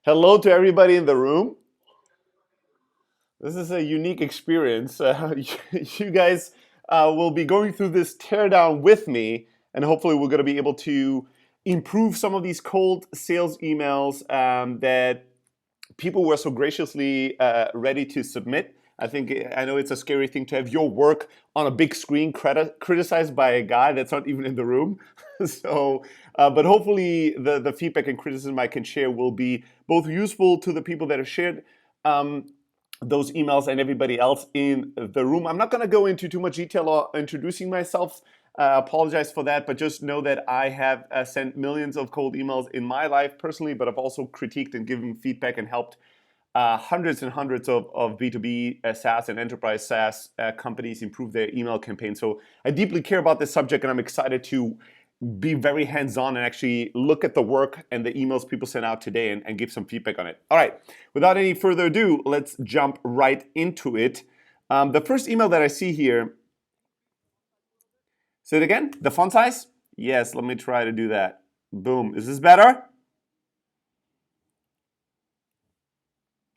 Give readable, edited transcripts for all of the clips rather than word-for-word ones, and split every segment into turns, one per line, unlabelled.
Hello to everybody in the room. This is a unique experience. You guys will be going through this teardown with me, and hopefully, we're going to be able to improve some of these cold sales emails that people were so graciously ready to submit. I know it's a scary thing to have your work on a big screen criticized by a guy that's not even in the room. But hopefully the feedback and criticism I can share will be both useful to the people that have shared those emails and everybody else in the room. I'm not going to go into too much detail on introducing myself. Apologize for that, but just know that I have sent millions of cold emails in my life personally, but I've also critiqued and given feedback and helped hundreds and hundreds of B2B SaaS and enterprise SaaS companies improve their email campaign. So I deeply care about this subject, and I'm excited to be very hands-on and actually look at the work and the emails people sent out today and give some feedback on it. All right, without any further ado, let's jump right into it. The first email that I see here, say it again, the font size? Yes, let me try to do that. Boom, is this better?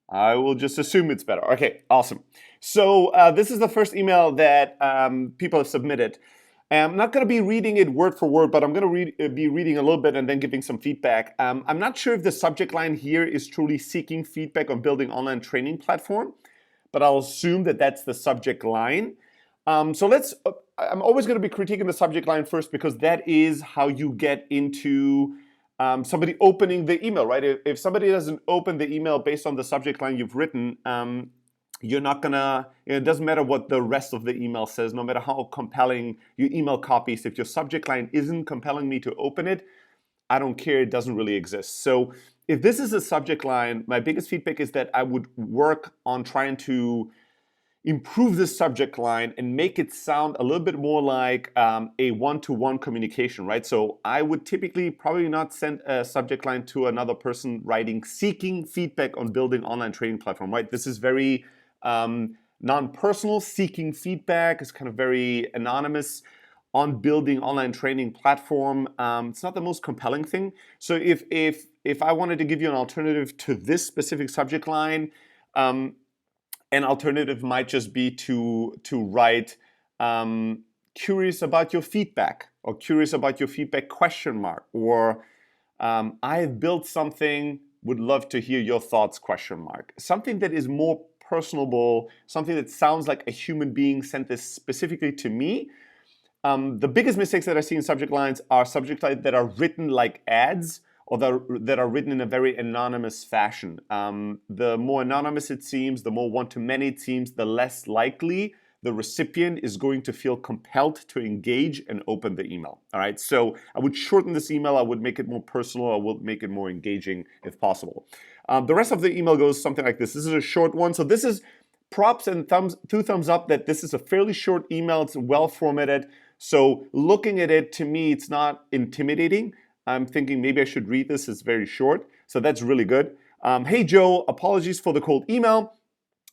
I will just assume it's better. Okay, awesome. So this is the first email that people have submitted. I'm not going to be reading it word for word, but I'm going to be reading a little bit and then giving some feedback. I'm not sure if the subject line here is truly seeking feedback on building online training platform, but I'll assume that that's the subject line. I'm always going to be critiquing the subject line first because that is how you get into somebody opening the email, right? If somebody doesn't open the email based on the subject line you've written, you're not gonna, it doesn't matter what the rest of the email says, no matter how compelling your email copies, if your subject line isn't compelling me to open it, I don't care, it doesn't really exist. So if this is a subject line, my biggest feedback is that I would work on trying to improve this subject line and make it sound a little bit more like a one-to-one communication, right? So I would typically probably not send a subject line to another person writing seeking feedback on building online training platform, right? This is very non-personal. Seeking feedback is kind of very anonymous on building online training platform. It's not the most compelling thing. So if I wanted to give you an alternative to this specific subject line, an alternative might just be to write curious about your feedback, or curious about your feedback question mark, or I've built something, would love to hear your thoughts question mark. Something that is more personable, something that sounds like a human being sent this specifically to me. The biggest mistakes that I see in subject lines are subject lines that are written like ads, or that are written in a very anonymous fashion. The more anonymous it seems, the more one-to-many it seems, the less likely the recipient is going to feel compelled to engage and open the email. All right, so I would shorten this email, I would make it more personal, I would make it more engaging if possible. The rest of the email goes something like this. This is a short one, so this is props and two thumbs up that this is a fairly short email, it's well formatted. So looking at it, to me, it's not intimidating. I'm thinking maybe I should read this, it's very short. So that's really good. Hey Joe, apologies for the cold email.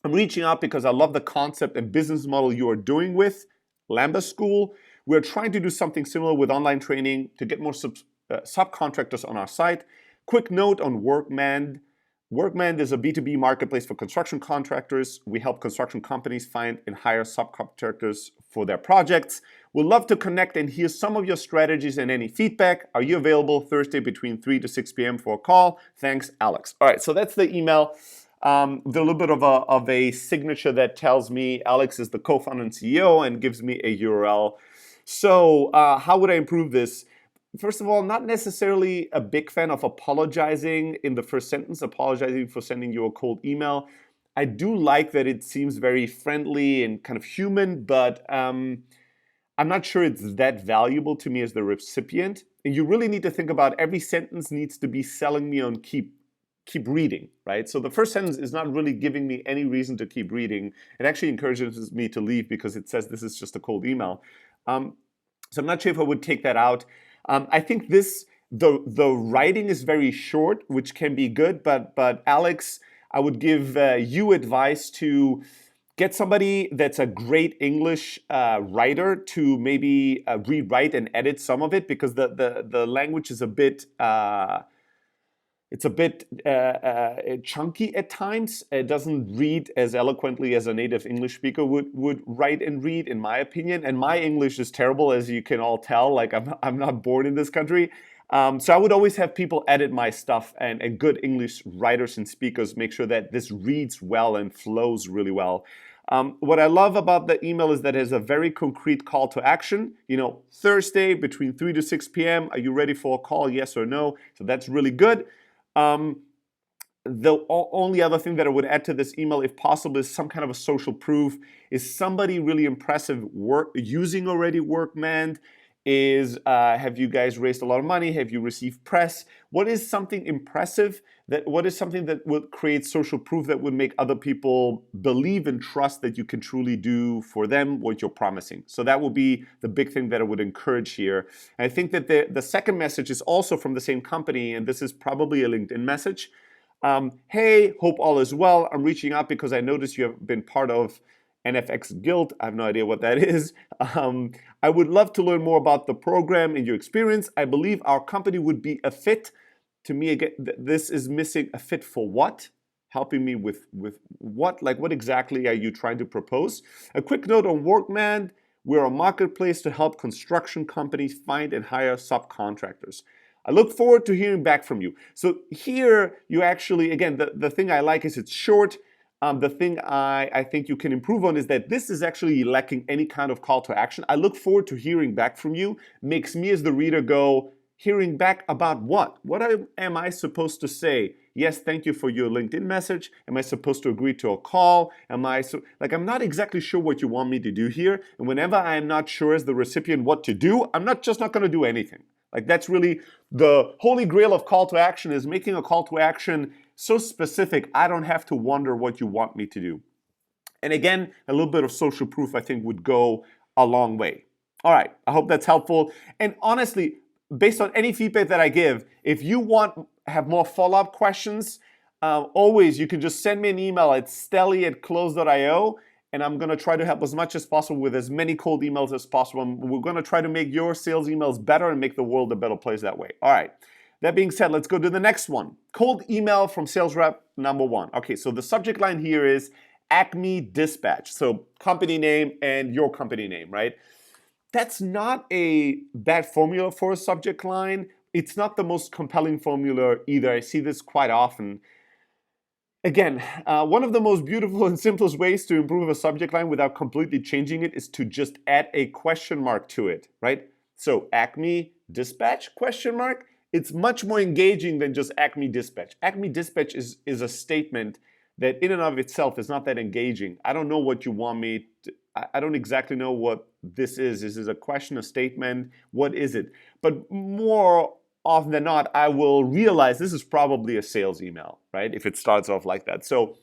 I'm reaching out because I love the concept and business model you are doing with Lambda School. We're trying to do something similar with online training to get more subcontractors on our site. Quick note on Workman. Workman is a B2B marketplace for construction contractors. We help construction companies find and hire subcontractors for their projects. We'd love to connect and hear some of your strategies and any feedback. Are you available Thursday between 3 to 6 p.m. for a call? Thanks, Alex. All right, so that's the email. With a little bit of a signature that tells me Alex is the co-founder and CEO and gives me a URL. So how would I improve this? First of all, not necessarily a big fan of apologizing in the first sentence, apologizing for sending you a cold email. I do like that it seems very friendly and kind of human, but I'm not sure it's that valuable to me as the recipient. And you really need to think about every sentence needs to be selling me on keep reading, right? So the first sentence is not really giving me any reason to keep reading. It actually encourages me to leave because it says this is just a cold email. So I'm not sure if I would take that out. I think the writing is very short, which can be good, but Alex, I would give you advice to get somebody that's a great English writer to maybe rewrite and edit some of it, because the language is a bit it's a bit chunky at times. It doesn't read as eloquently as a native English speaker would write and read, in my opinion. And my English is terrible, as you can all tell. Like I'm not born in this country. So I would always have people edit my stuff, and good English writers and speakers make sure that this reads well and flows really well. What I love about the email is that it has a very concrete call to action. You know, Thursday between 3 to 6 p.m. Are you ready for a call? Yes or no? So that's really good. The only other thing that I would add to this email, if possible, is some kind of a social proof. Is somebody really impressive using already Workman? Have you guys raised a lot of money? Have you received press? What is something impressive? What is something that would create social proof that would make other people believe and trust that you can truly do for them what you're promising? So that would be the big thing that I would encourage here. And I think that the second message is also from the same company, and this is probably a LinkedIn message. Hey, hope all is well. I'm reaching out because I noticed you have been part of NFX Guild. I have no idea what that is. I would love to learn more about the program and your experience. I believe our company would be a fit. To me, again, this is missing a fit for what? Helping me with what? Like, what exactly are you trying to propose? A quick note on Workman. We're a marketplace to help construction companies find and hire subcontractors. I look forward to hearing back from you. So here you actually, again, the thing I like is it's short. The thing I think you can improve on is that this is actually lacking any kind of call to action. I look forward to hearing back from you. Makes me as the reader go, hearing back about what? What am I supposed to say? Yes, thank you for your LinkedIn message. Am I supposed to agree to a call? I'm not exactly sure what you want me to do here. And whenever I am not sure as the recipient what to do, I'm just not going to do anything. Like that's really the holy grail of call to action, is making a call to action so specific I don't have to wonder what you want me to do. And again, a little bit of social proof I think would go a long way. All right, I hope that's helpful. And honestly, based on any feedback that I give, if you have more follow-up questions, always you can just send me an email at stelly@close.io, and I'm going to try to help as much as possible with as many cold emails as possible. We're going to try to make your sales emails better and make the world a better place that way. All right. That being said, let's go to the next one. Cold email from sales rep number 1. Okay, so the subject line here is Acme Dispatch. So company name and your company name, right? That's not a bad formula for a subject line. It's not the most compelling formula either. I see this quite often. Again, one of the most beautiful and simplest ways to improve a subject line without completely changing it is to just add a question mark to it, right? So Acme Dispatch, question mark. It's much more engaging than just Acme Dispatch. Acme Dispatch is a statement that in and of itself is not that engaging. I don't know what you want me to, I don't exactly know what this is. Is this a question, a statement? What is it? But more often than not, I will realize this is probably a sales email, right? If it starts off like that. So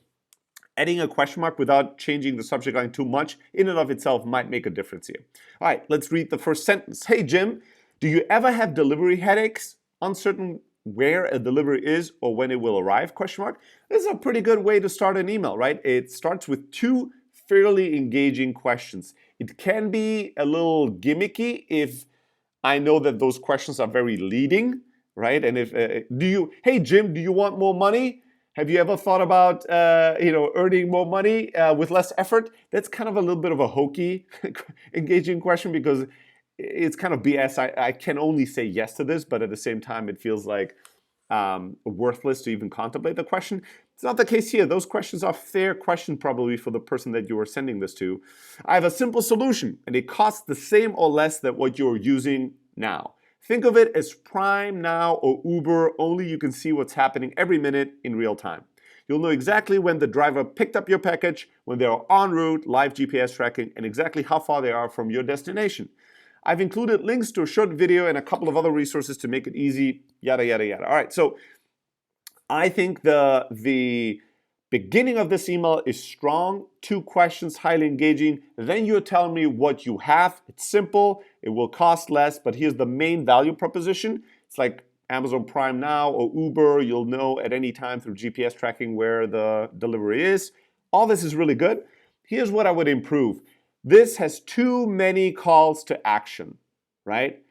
adding a question mark without changing the subject line too much in and of itself might make a difference here. All right, let's read the first sentence. Hey, Jim, do you ever have delivery headaches? Uncertain where a delivery is or when it will arrive, question mark. This is a pretty good way to start an email, right? It starts with 2 fairly engaging questions. It can be a little gimmicky if I know that those questions are very leading, right? And if hey Jim, do you want more money? Have you ever thought about earning more money with less effort? That's kind of a little bit of a hokey, engaging question because it's kind of BS. I can only say yes to this, but at the same time, it feels like worthless to even contemplate the question. It's not the case here. Those questions are fair questions probably for the person that you are sending this to. I have a simple solution, and it costs the same or less than what you're using now. Think of it as Prime Now or Uber, only you can see what's happening every minute in real time. You'll know exactly when the driver picked up your package, when they are en route, live GPS tracking, and exactly how far they are from your destination. I've included links to a short video and a couple of other resources to make it easy, yada, yada, yada. All right, so I think the beginning of this email is strong. 2 questions, highly engaging. Then you're telling me what you have. It's simple. It will cost less, but here's the main value proposition. It's like Amazon Prime Now or Uber. You'll know at any time through GPS tracking where the delivery is. All this is really good. Here's what I would improve. This has too many calls to action, right?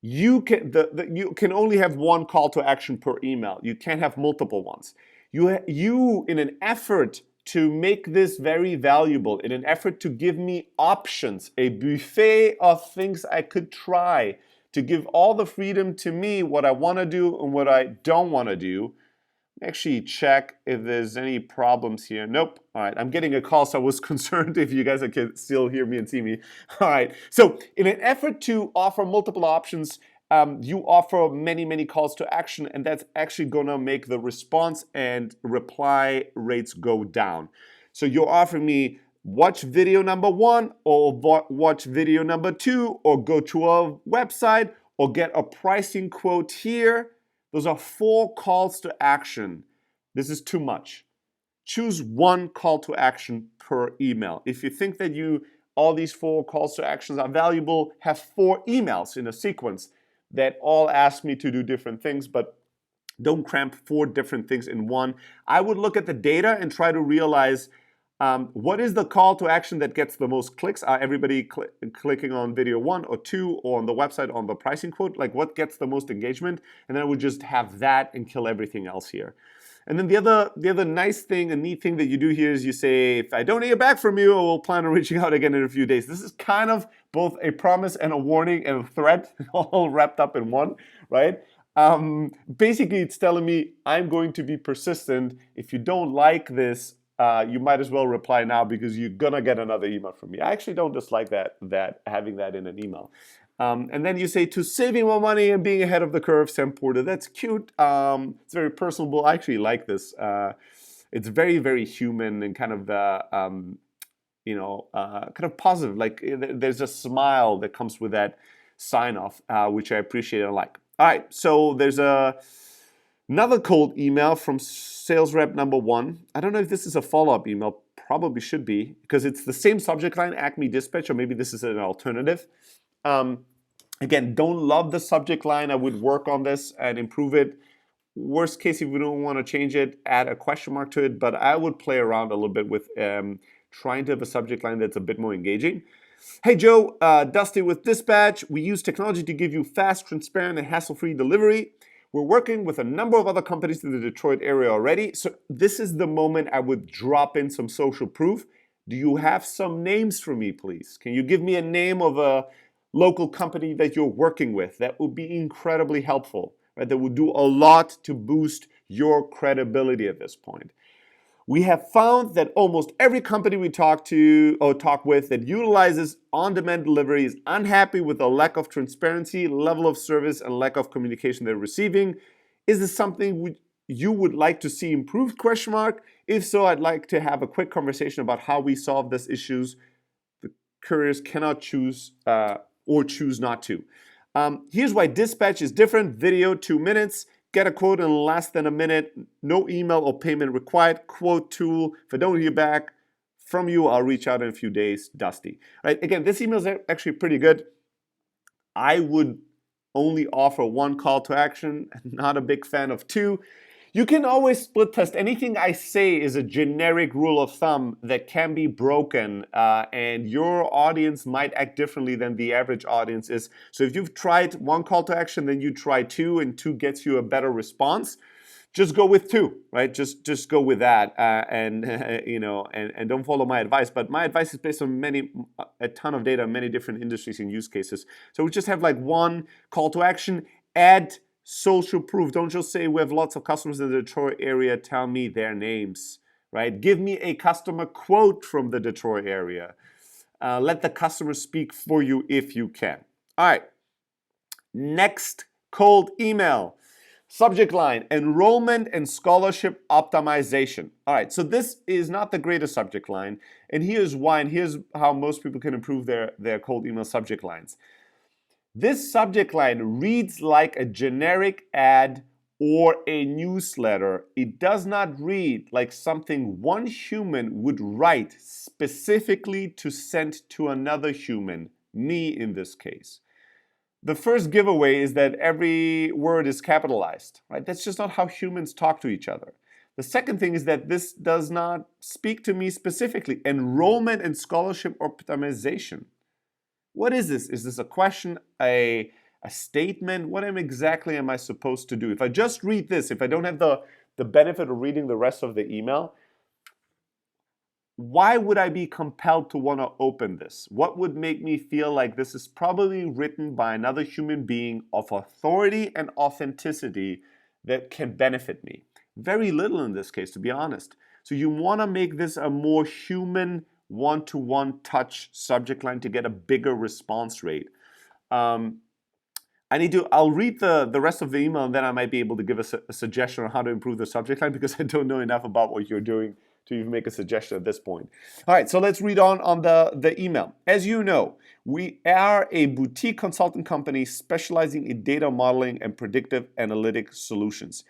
you can only have one call to action per email. You can't have multiple ones. You in an effort to make this very valuable, in an effort to give me options, a buffet of things I could try, to give all the freedom to me, what I want to do and what I don't want to do. Actually check if there's any problems here. Nope. All right, I'm getting a call, so I was concerned if you guys can still hear me and see me. All right, so in an effort to offer multiple options, you offer many calls to action, and that's actually gonna make the response and reply rates go down. So you're offering me watch video number 1 or watch video number 2 or go to a website or get a pricing quote here. Those are 4 calls to action. This is too much. Choose one call to action per email. If you think that all these 4 calls to actions are valuable, have 4 emails in a sequence that all ask me to do different things, but don't cramp 4 different things in one. I would look at the data and try to realize what is the call to action that gets the most clicks? Are everybody clicking on video 1 or 2 or on the website on the pricing quote? Like what gets the most engagement? And then I would just have that and kill everything else here. And then the other nice thing, a neat thing that you do here is you say, if I don't hear back from you, I will plan on reaching out again in a few days. This is kind of both a promise and a warning and a threat all wrapped up in one, right? Basically, it's telling me I'm going to be persistent. If you don't like this, you might as well reply now because you're gonna get another email from me. I actually don't dislike that having that in an email. And then you say to saving more money and being ahead of the curve, Sam Porter. That's cute. It's very personable. I actually like this. It's very human and kind of kind of positive. Like there's a smile that comes with that sign off, which I appreciate and like. All right, so there's another cold email from sales rep number 1. I don't know if this is a follow-up email. Probably should be because it's the same subject line, Acme Dispatch, or maybe this is an alternative. Again, don't love the subject line. I would work on this and improve it. Worst case, if we don't want to change it, add a question mark to it. But I would play around a little bit with trying to have a subject line that's a bit more engaging. Hey Joe, Dusty with Dispatch. We use technology to give you fast, transparent, and hassle-free delivery. We're working with a number of other companies in the Detroit area already. So this is the moment I would drop in some social proof. Do you have some names for me, please? Can you give me a name of a local company that you're working with? That would be incredibly helpful. Right? That would do a lot to boost your credibility at this point. We have found that almost every company we talk to or talk with that utilizes on-demand delivery is unhappy with the lack of transparency, level of service, and lack of communication they're receiving. Is this something you would like to see improved? Question mark. If so, I'd like to have a quick conversation about how we solve these issues. The couriers cannot choose or choose not to. Here's why dispatch is different. Video 2 minutes. Get a quote in less than a minute. No email or payment required. Quote tool. If I don't hear back from you, I'll reach out in a few days. Dusty. Right? Again, this email is actually pretty good. I would only offer 1 call to action. Not a big fan of 2. You can always split test. Anything I say is a generic rule of thumb that can be broken, and your audience might act differently than the average audience is. So if you've tried 1 call to action, then you try 2, and 2 gets you a better response, just go with 2, right? Just go with that, and don't follow my advice. But my advice is based on a ton of data, many different industries and use cases. So we just have like 1 call to action. Add social proof. Don't just say we have lots of customers in the Detroit area. Tell me their names, right? Give me a customer quote from the Detroit area. Let the customer speak for you if you can. All right. Next cold email. Subject line, enrollment and scholarship optimization. All right, so this is not the greatest subject line. And here's why, and here's how most people can improve their cold email subject lines. This subject line reads like a generic ad or a newsletter. It does not read like something one human would write specifically to send to another human, me in this case. The first giveaway is that every word is capitalized, right? That's just not how humans talk to each other. The second thing is that this does not speak to me specifically. Enrollment and scholarship optimization. What is this? Is this a question, a a statement? What exactly am I supposed to do? If I just read this, if I don't have the benefit of reading the rest of the email, why would I be compelled to want to open this? What would make me feel like this is probably written by another human being of authority and authenticity that can benefit me? Very little in this case, to be honest. So you want to make this a more human, one-to-one touch subject line to get a bigger response rate. I'll read the rest of the email, and then I might be able to give a suggestion on how to improve the subject line, because I don't know enough about what you're doing to even make a suggestion at this point. All right, so let's read on the email. As you know, we are a boutique consulting company specializing in data modeling and predictive analytic solutions.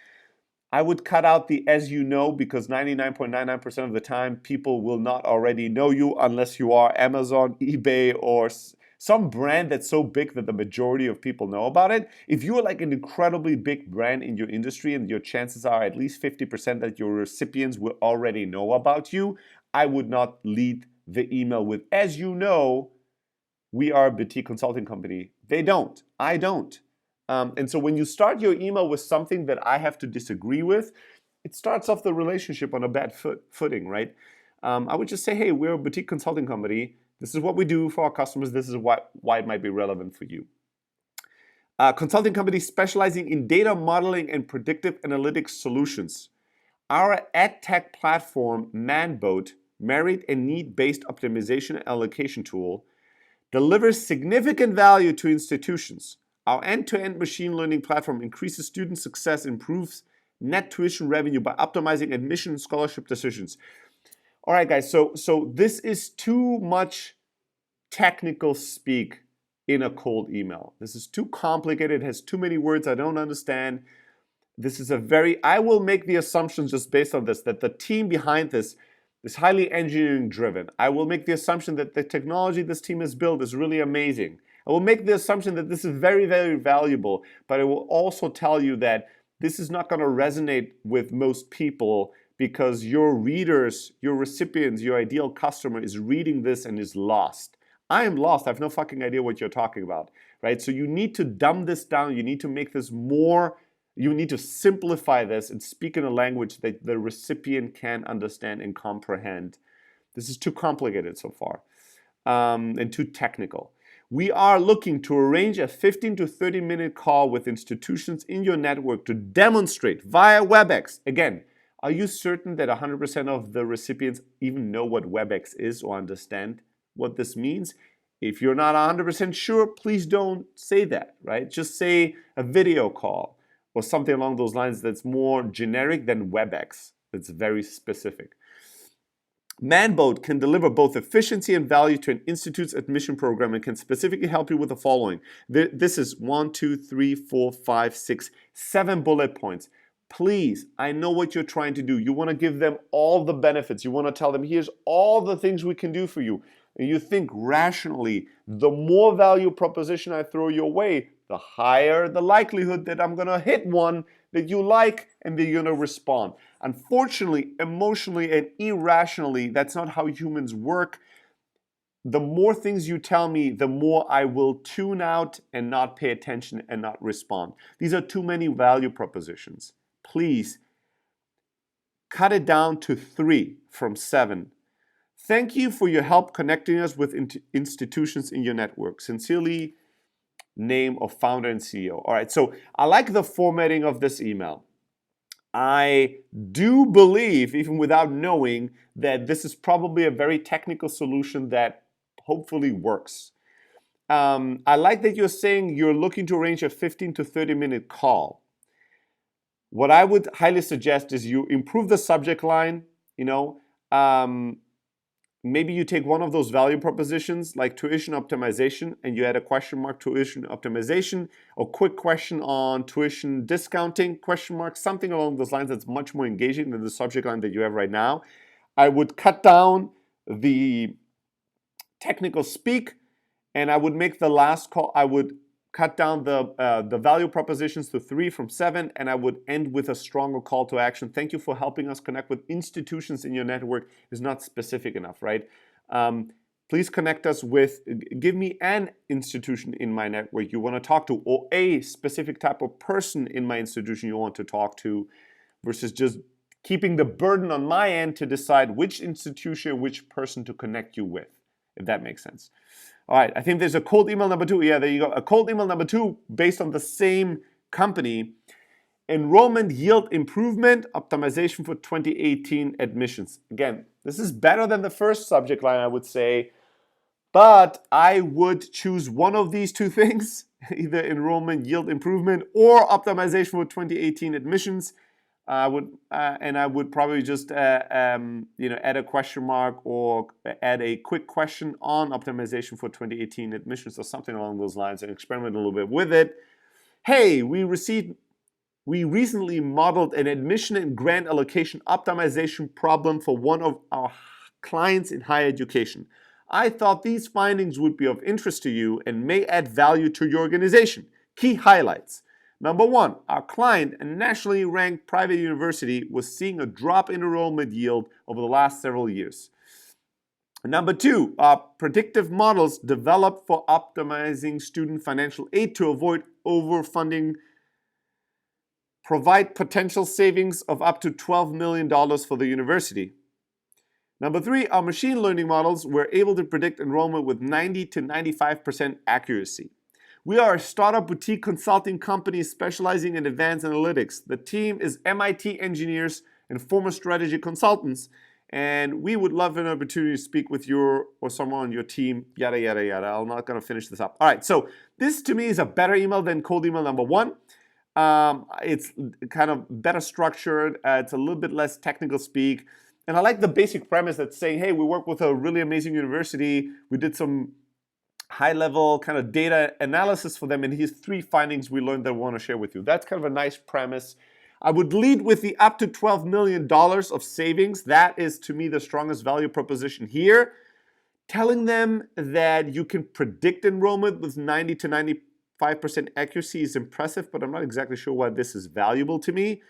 I would cut out the "as you know," because 99.99% of the time people will not already know you unless you are Amazon, eBay, or some brand that's so big that the majority of people know about it. If you're like an incredibly big brand in your industry and your chances are at least 50% that your recipients will already know about you, I would not lead the email with "as you know, we are a boutique consulting company." They don't. I don't. And so when you start your email with something that I have to disagree with, it starts off the relationship on a bad footing, right? I would just say, hey, we're a boutique consulting company. This is what we do for our customers. This is why it might be relevant for you. Consulting company specializing in data modeling and predictive analytics solutions. Our ad tech platform, Manboat, merit and need-based optimization and allocation tool, delivers significant value to institutions. Our end-to-end machine learning platform increases student success, improves net tuition revenue by optimizing admission and scholarship decisions. All right, guys, so this is too much technical speak in a cold email. This is too complicated, it has too many words I don't understand. This is I will make the assumption just based on this, that the team behind this is highly engineering driven. I will make the assumption that the technology this team has built is really amazing. I will make the assumption that this is very, very valuable, but I will also tell you that this is not going to resonate with most people because your readers, your recipients, your ideal customer is reading this and is lost. I am lost. I have no fucking idea what you're talking about, right? So you need to dumb this down. You need to make this more, you need to simplify this and speak in a language that the recipient can understand and comprehend. This is too complicated so far and too technical. We are looking to arrange a 15 to 30-minute call with institutions in your network to demonstrate via WebEx. Again, are you certain that 100% of the recipients even know what WebEx is or understand what this means? If you're not 100% sure, please don't say that, right? Just say a video call or something along those lines that's more generic than WebEx. That's very specific. Manboat can deliver both efficiency and value to an institute's admission program and can specifically help you with the following. This is 1, 2, 3, 4, 5, 6, 7 bullet points. Please, I know what you're trying to do. You want to give them all the benefits. You want to tell them, here's all the things we can do for you. And you think rationally, the more value proposition I throw your way, the higher the likelihood that I'm going to hit one that you like and that you're going to respond. Unfortunately, emotionally and irrationally, that's not how humans work. The more things you tell me, the more I will tune out and not pay attention and not respond. These are too many value propositions. Please cut it down to 3 from 7. Thank you for your help connecting us with institutions in your network. Sincerely, name of founder and CEO. All right, so I like the formatting of this email. I do believe, even without knowing, that this is probably a very technical solution that hopefully works. I like that you're saying you're looking to arrange a 15 to 30-minute call. What I would highly suggest is you improve the subject line, maybe you take one of those value propositions like tuition optimization and you add a question mark, tuition optimization, or quick question on tuition discounting, question mark, something along those lines that's much more engaging than the subject line that you have right now. I would cut down the technical speak and I would make the last call, I would cut down the value propositions to 3 from 7, and I would end with a stronger call to action. Thank you for helping us connect with institutions in your network is not specific enough, right? Please connect us with, give me an institution in my network you want to talk to, or a specific type of person in my institution you want to talk to, versus just keeping the burden on my end to decide which institution, which person to connect you with, if that makes sense. All right, I think there's a cold email number 2. Yeah, there you go. A cold email number 2 based on the same company. Enrollment yield improvement optimization for 2018 admissions. Again, this is better than the first subject line, I would say. But I would choose one of these two things, either enrollment yield improvement or optimization for 2018 admissions. I would probably just add a question mark or add a quick question on optimization for 2018 admissions or something along those lines and experiment a little bit with it. Hey, we recently modeled an admission and grant allocation optimization problem for one of our clients in higher education. I thought these findings would be of interest to you and may add value to your organization. Key highlights. Number 1, our client, a nationally ranked private university, was seeing a drop in enrollment yield over the last several years. Number 2, our predictive models developed for optimizing student financial aid to avoid overfunding provide potential savings of up to $12 million for the university. Number 3, our machine learning models were able to predict enrollment with 90 to 95% accuracy. We are a startup boutique consulting company specializing in advanced analytics. The team is MIT engineers and former strategy consultants, and we would love an opportunity to speak with you or someone on your team, yada, yada, yada. I'm not going to finish this up. All right, so this to me is a better email than cold email number 1. It's kind of better structured. It's a little bit less technical speak. And I like the basic premise that's saying, hey, we work with a really amazing university. We did some high-level kind of data analysis for them, and here's 3 findings we learned that I want to share with you. That's kind of a nice premise. I would lead with the up to $12 million of savings. That is, to me, the strongest value proposition here. Telling them that you can predict enrollment with 90 to 95% accuracy is impressive, but I'm not exactly sure why this is valuable to me.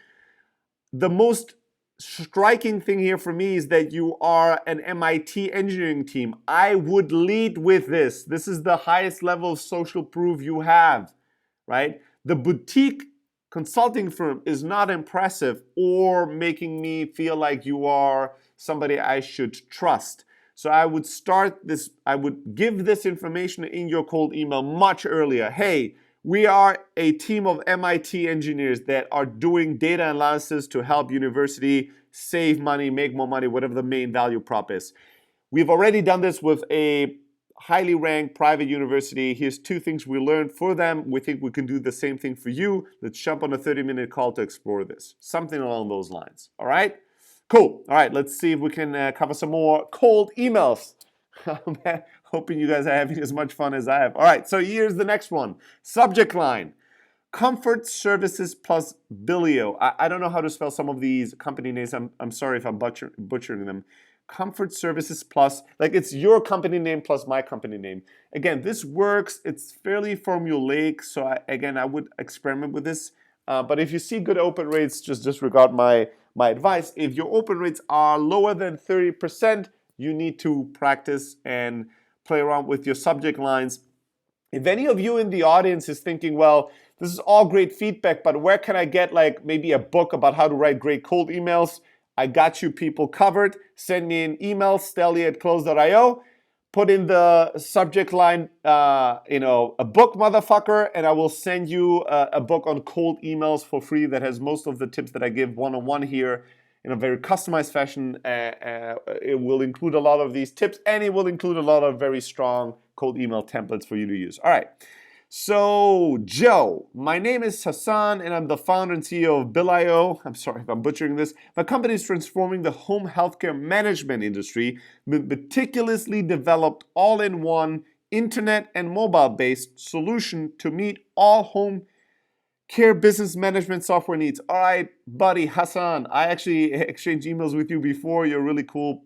The most striking thing here for me is that you are an MIT engineering team. I would lead with this. This is the highest level of social proof you have, right? The boutique consulting firm is not impressive or making me feel like you are somebody I should trust. So I would give this information in your cold email much earlier. Hey, we are a team of MIT engineers that are doing data analysis to help university save money, make more money, whatever the main value prop is. We've already done this with a highly ranked private university. Here's 2 things we learned for them. We think we can do the same thing for you. Let's jump on a 30-minute call to explore this. Something along those lines. All right? Cool. All right, let's see if we can cover some more cold emails. Hoping you guys are having as much fun as I have. All right, so here's the next one. Subject line, Comfort Services plus Billio. I don't know how to spell some of these company names. I'm sorry if I'm butchering them. Comfort Services plus, like it's your company name plus my company name. Again, this works. It's fairly formulaic, so I would experiment with this. But if you see good open rates, just disregard my advice. If your open rates are lower than 30%, you need to practice and play around with your subject lines. If any of you in the audience is thinking, well, this is all great feedback, but where can I get like maybe a book about how to write great cold emails? I got you people covered. Send me an email, stelly@close.io. Put in the subject line, a book, motherfucker, and I will send you a book on cold emails for free that has most of the tips that I give one-on-one here in a very customized fashion. It will include a lot of these tips, and it will include a lot of very strong cold email templates for you to use. All right. So, Joe, my name is Hassan, and I'm the founder and CEO of Bill.io. I'm sorry if I'm butchering this. My company is transforming the home healthcare management industry with meticulously developed all-in-one internet and mobile-based solution to meet all home care business management software needs. All right, buddy, Hassan, I actually exchanged emails with you before. You're a really cool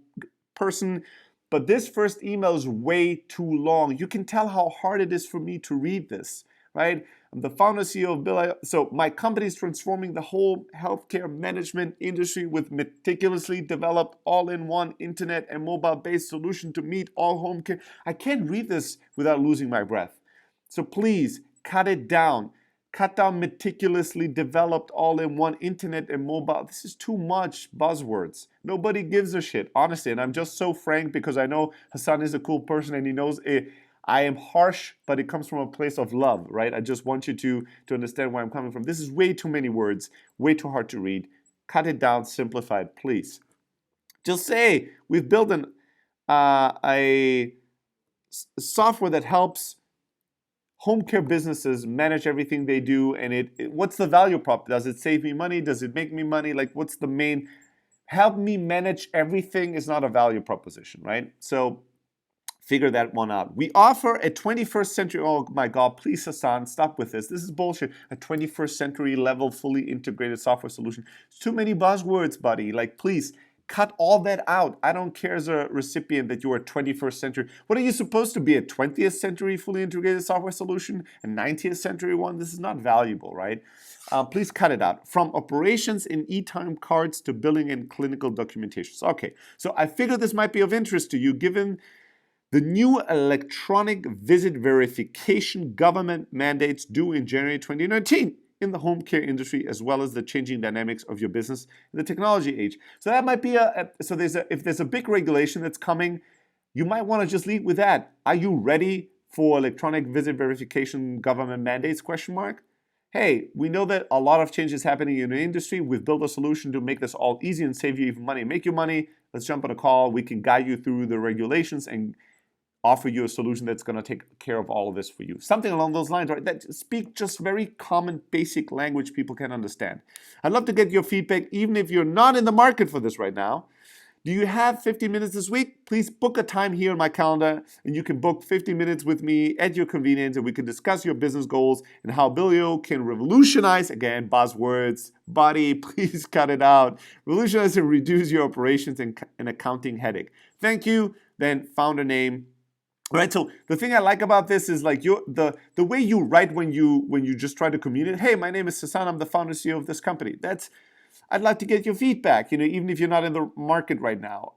person. But this first email is way too long. You can tell how hard it is for me to read this, right? I'm the founder CEO of Bill. So my company is transforming the whole healthcare management industry with meticulously developed all-in-one internet and mobile-based solution to meet all home care. I can't read this without losing my breath. So please cut it down. Cut down meticulously developed all-in-one internet and mobile. This is too much buzzwords. Nobody gives a shit, honestly. And I'm just so frank because I know Hassan is a cool person and he knows it. I am harsh, but it comes from a place of love, right? I just want you to understand where I'm coming from. This is way too many words, way too hard to read. Cut it down, simplify it, please. Just say we've built a software that helps home care businesses manage everything they do, and what's the value prop? Does it save me money? Does it make me money? Like, what's the main? Help me manage everything is not a value proposition, right? So figure that one out. We offer a 21st century, oh my God, please Hassan, stop with this. This is bullshit. A 21st century level, fully integrated software solution. It's too many buzzwords, buddy. Like, please, cut all that out. I don't care as a recipient that you are 21st century. What are you supposed to be, a 20th century fully integrated software solution? A 90th century one? This is not valuable, right? Please cut it out. From operations in e-time cards to billing and clinical documentations. Okay, so I figured this might be of interest to you given the new electronic visit verification government mandates due in January 2019 in the home care industry, as well as the changing dynamics of your business in the technology age. So that might be if there's a big regulation that's coming, you might want to just lead with that. Are you ready for electronic visit verification government mandates, question mark? Hey, we know that a lot of change is happening in the industry. We've built a solution to make this all easy and save you even money, make you money. Let's jump on a call. We can guide you through the regulations and offer you a solution that's going to take care of all of this for you. Something along those lines, right? That speak just very common, basic language people can understand. I'd love to get your feedback, even if you're not in the market for this right now. Do you have 15 minutes this week? Please book a time here in my calendar, and you can book 15 minutes with me at your convenience, and we can discuss your business goals and how Billio can revolutionize, again, buzzwords, buddy, please cut it out, revolutionize and reduce your operations and accounting headache. Thank you, then founder name. Right, so the thing I like about this is like the way you write when you just try to communicate. Hey, my name is Hassan. I'm the founder CEO of this company. I'd like to get your feedback. Even if you're not in the market right now.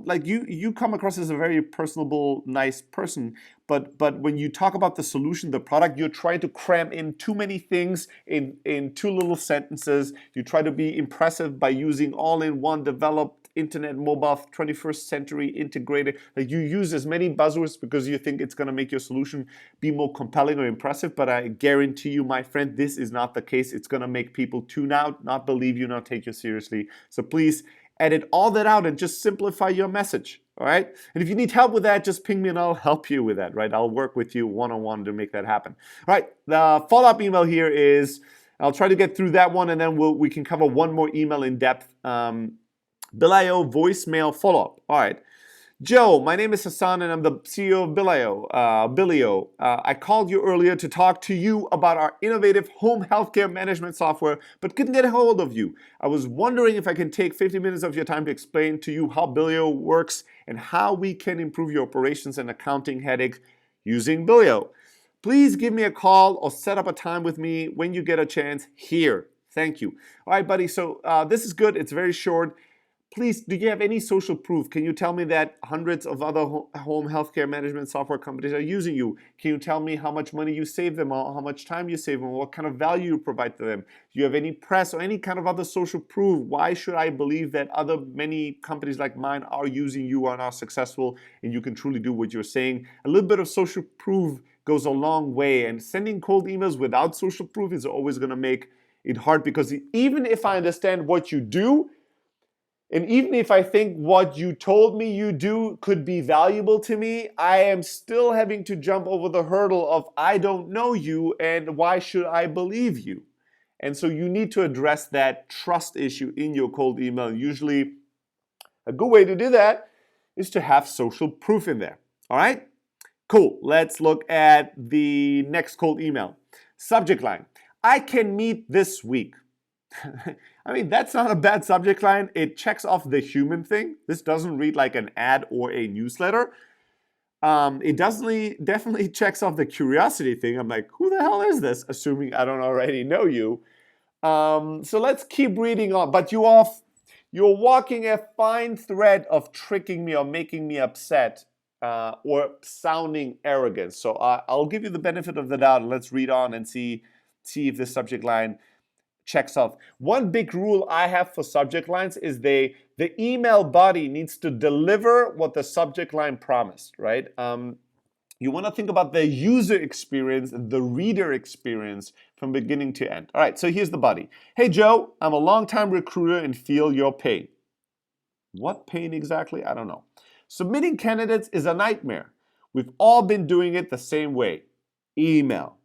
Like you come across as a very personable, nice person. But when you talk about the solution, the product, you're trying to cram in too many things in two little sentences. You try to be impressive by using all-in-one developed internet, mobile, 21st century integrated. Like you use as many buzzwords because you think it's going to make your solution be more compelling or impressive. But I guarantee you, my friend, this is not the case. It's going to make people tune out, not believe you, not take you seriously. So please edit all that out and just simplify your message. All right. And if you need help with that, just ping me and I'll help you with that. Right. I'll work with you one-on-one to make that happen. All right. The follow-up email here is, I'll try to get through that one and then we can cover one more email in depth. Billio voicemail follow-up. All right. Joe, my name is Hassan and I'm the CEO of Billio. I called you earlier to talk to you about our innovative home healthcare management software, but couldn't get a hold of you. I was wondering if I can take 50 minutes of your time to explain to you how Billio works and how we can improve your operations and accounting headache using Billio. Please give me a call or set up a time with me when you get a chance here. Thank you. All right, buddy. So this is good. It's very short. Please, do you have any social proof? Can you tell me that hundreds of other home healthcare management software companies are using you? Can you tell me how much money you save them or how much time you save them or what kind of value you provide to them? Do you have any press or any kind of other social proof? Why should I believe that many companies like mine are using you and are successful and you can truly do what you're saying? A little bit of social proof goes a long way, and sending cold emails without social proof is always going to make it hard because even if I understand what you do, and even if I think what you told me you do could be valuable to me, I am still having to jump over the hurdle of I don't know you and why should I believe you? And so you need to address that trust issue in your cold email. Usually a good way to do that is to have social proof in there. All right? Cool. Let's look at the next cold email. Subject line. I can meet this week. I mean, that's not a bad subject line. It checks off the human thing. This doesn't read like an ad or a newsletter. It definitely checks off the curiosity thing. I'm like, who the hell is this? Assuming I don't already know you. So let's keep reading on. But you're walking a fine thread of tricking me or making me upset or sounding arrogant. So I'll give you the benefit of the doubt. Let's read on and see if this subject line checks off. One big rule I have for subject lines is the email body needs to deliver what the subject line promised, right? You want to think about the user experience and the reader experience from beginning to end. All right, so here's the body. Hey, Joe, I'm a longtime recruiter and feel your pain. What pain exactly? I don't know. Submitting candidates is a nightmare. We've all been doing it the same way. Email.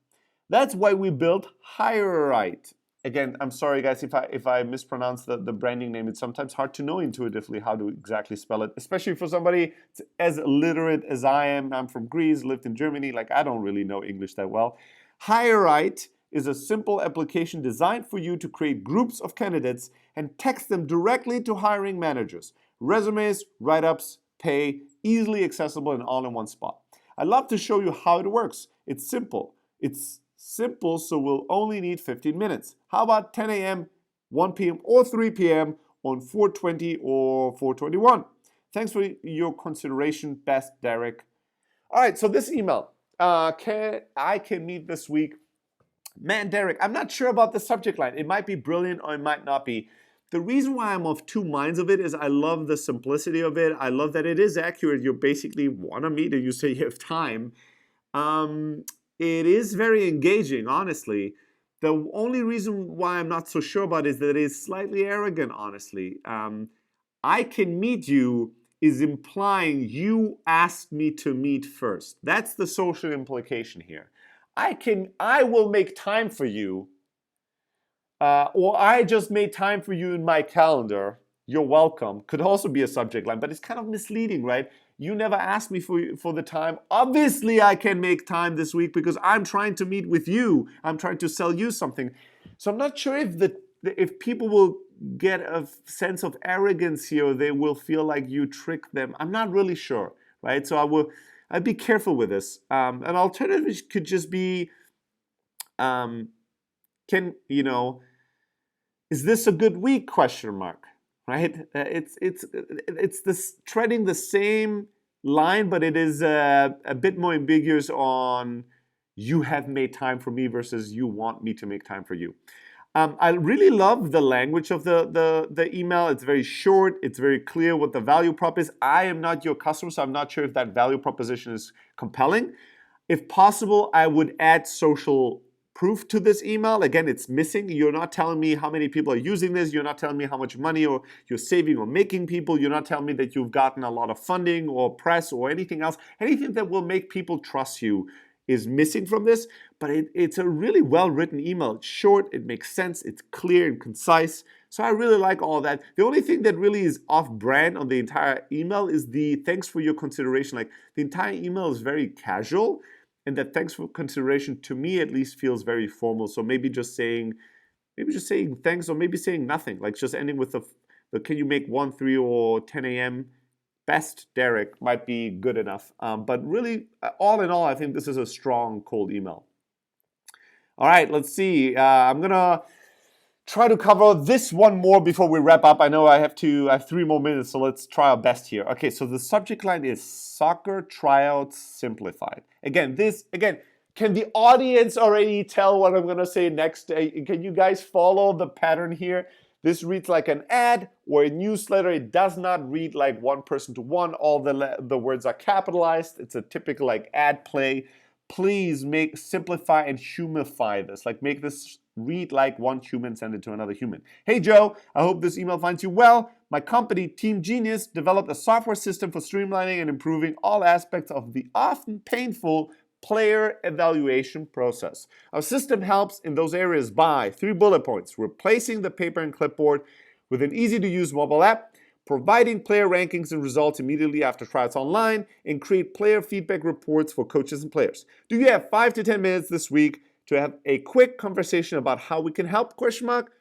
That's why we built HireRight. Again, I'm sorry guys if I mispronounce the branding name. It's sometimes hard to know intuitively how to exactly spell it, especially for somebody as illiterate as I am. I'm from Greece, lived in Germany, like I don't really know English that well. HireRight is a simple application designed for you to create groups of candidates and text them directly to hiring managers. Resumes, write-ups, pay, easily accessible and all in one spot. I'd love to show you how it works. It's simple. So we'll only need 15 minutes. How about 10 a.m., 1 p.m., or 3 p.m. on 420 or 421? Thanks for your consideration. Best, Derek. All right, so this email. I can meet this week. Man, Derek, I'm not sure about the subject line. It might be brilliant or it might not be. The reason why I'm of two minds of it is I love the simplicity of it. I love that it is accurate. You basically want to meet and you say you have time. It is very engaging, honestly. The only reason why I'm not so sure about it is that it is slightly arrogant, honestly. I can meet you is implying you asked me to meet first. That's the social implication here. I will make time for you, or I just made time for you in my calendar. You're welcome. Could also be a subject line, but it's kind of misleading, right? You never asked me for the time. Obviously, I can make time this week because I'm trying to meet with you. I'm trying to sell you something. So I'm not sure if people will get a sense of arrogance here, or they will feel like you tricked them. I'm not really sure, right? So I'd be careful with this. An alternative could just be, is this a good week? Question mark. Right? It's this treading the same line, but it is a bit more ambiguous on you have made time for me versus you want me to make time for you. I really love the language of the email. It's very short. It's very clear what the value prop is. I am not your customer, so I'm not sure if that value proposition is compelling. If possible, I would add social proof to this email. Again, it's missing. You're not telling me how many people are using this. You're not telling me how much money or you're saving or making people. You're not telling me that you've gotten a lot of funding or press or anything else. Anything that will make people trust you is missing from this, but it's a really well-written email. It's short, it makes sense, it's clear and concise. So I really like all that. The only thing that really is off-brand on the entire email is the thanks for your consideration. Like the entire email is very casual, and that thanks for consideration to me at least feels very formal. So maybe just saying thanks, or maybe saying nothing. Like just ending with the can you make 1, 3, or 10 a.m. Best, Derek, might be good enough. But really, all in all, I think this is a strong cold email. All right, let's see. I'm gonna try to cover this one more before we wrap up. I know I have 3 more minutes, so let's try our best here. Okay, so the subject line is soccer tryouts simplified. Again, can the audience already tell what I'm gonna say next? Can you guys follow the pattern here? This reads like an ad or a newsletter. It does not read like one person to one. All the words are capitalized. It's a typical like ad play. Please simplify and humify this. Like make this read like one human, send it to another human. Hey Joe, I hope this email finds you well. My company, Team Genius, developed a software system for streamlining and improving all aspects of the often painful player evaluation process. Our system helps in those areas by 3 bullet points: replacing the paper and clipboard with an easy-to-use mobile app, providing player rankings and results immediately after tryouts online, and create player feedback reports for coaches and players. Do you have 5 to 10 minutes this week to have a quick conversation about how we can help?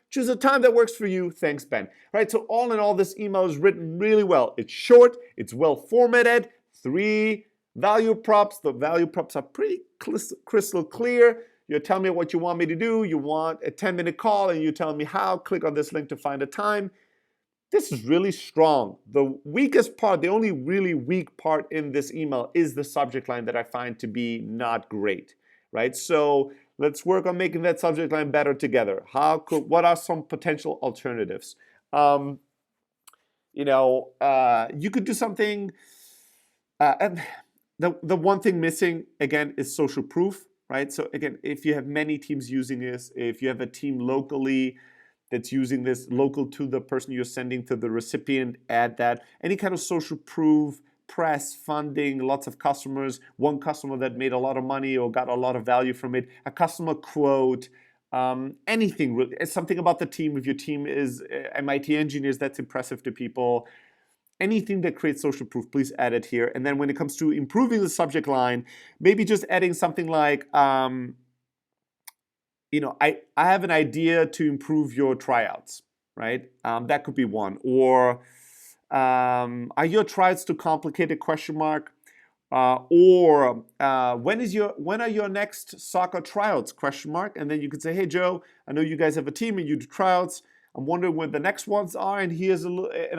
Choose a time that works for you. Thanks, Ben. All right, so all in all, this email is written really well. It's short, it's well formatted, 3 Value props, the value props are pretty crystal clear. You tell me what you want me to do. You want a 10-minute call and you tell me how. Click on this link to find a time. This is really strong. The weakest part, the only really weak part in this email is the subject line that I find to be not great, right? So let's work on making that subject line better together. What are some potential alternatives? You could do something. And the one thing missing again is social proof, right? So again, if you have many teams using this, if you have a team locally that's using this, local to the person you're sending to the recipient, add that. Any kind of social proof, press, funding, lots of customers, one customer that made a lot of money or got a lot of value from it, a customer quote, anything really, something about the team. If your team is MIT engineers, that's impressive to people. Anything that creates social proof, please add it here. And then when it comes to improving the subject line, maybe just adding something like, I have an idea to improve your tryouts, right? That could be one. Or are your tryouts too complicated? Question mark. Or when are your next soccer tryouts? Question mark. And then you could say, hey Joe, I know you guys have a team and you do tryouts. I'm wondering when the next ones are, and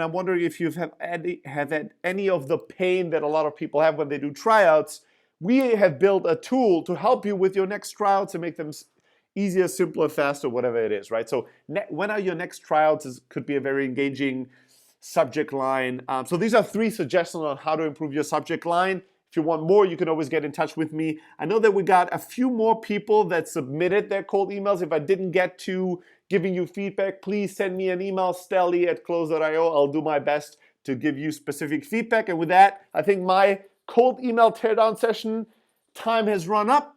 I'm wondering if you've have had any of the pain that a lot of people have when they do tryouts. We have built a tool to help you with your next tryouts and make them easier, simpler, faster, whatever it is, right? So when are your next tryouts could be a very engaging subject line. So these are 3 suggestions on how to improve your subject line. If you want more, you can always get in touch with me. I know that we got a few more people that submitted their cold emails. If I didn't get to giving you feedback, please send me an email, stelly@close.io. I'll do my best to give you specific feedback. And with that, I think my cold email teardown session time has run up.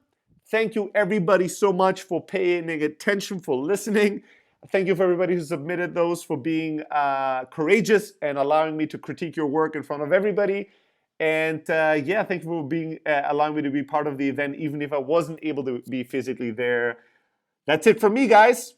Thank you everybody so much for paying attention, for listening. Thank you for everybody who submitted those, for being courageous and allowing me to critique your work in front of everybody. And thank you for allowing me to be part of the event, even if I wasn't able to be physically there. That's it from me, guys.